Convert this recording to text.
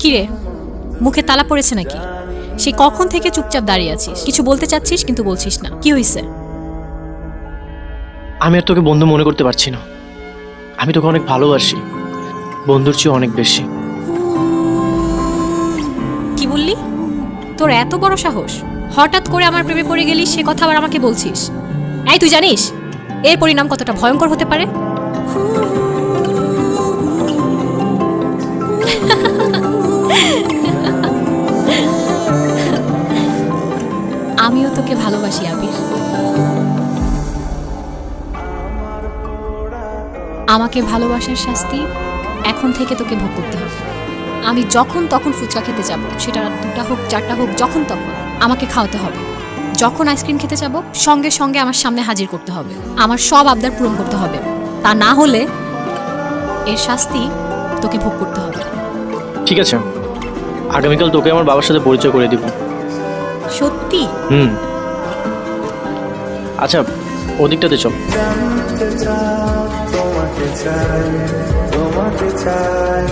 কিরে, মুখে তালা পড়েছে নাকি? সে কখন থেকে চুপচাপ দাঁড়িয়ে আছিস, কিছু বলতে চাচ্ছিস কিন্তু বলছিস না, কি হয়েছে? আমি আর তোকে বন্ধু মনে করতে পারছি না। আমি তোকে অনেক ভালোবাসি, বন্ধুর চেয়ে অনেক বেশি। কি বললি? তোর এত বড় সাহস, হঠাৎ করে আমার প্রেমে পড়ে গেলি, সে কথা আবার আমাকে বলছিস? এই তুই জানিস এর পরিণাম কতটা ভয়ঙ্কর হতে পারে? আমিও তোকে ভালোবাসি আবির। আমাকে ভালোবাসার শাস্তি এখন থেকে তোকে ভোগ করতে হবে। আমি যখন তখন ফুচকা খেতে যাব, সেটা রাত 2টা হোক 4টা হোক, যখন তখন আমাকে খাওয়াতে হবে। যখন আইসক্রিম খেতে যাব, সঙ্গে সঙ্গে আমার সামনে হাজির করতে হবে। আমার সব আবদার পূরণ করতে হবে। তা না হলে এর শাস্তি তোকে ভোগ করতে হবে। ঠিক আছে, আগামীকাল তোকে আমার বাবার সাথে পরিচয় করে দিব। সত্যি? আচ্ছা, ওদিকটাতে চল। তোমাকে চাই, তোমাকে চাই।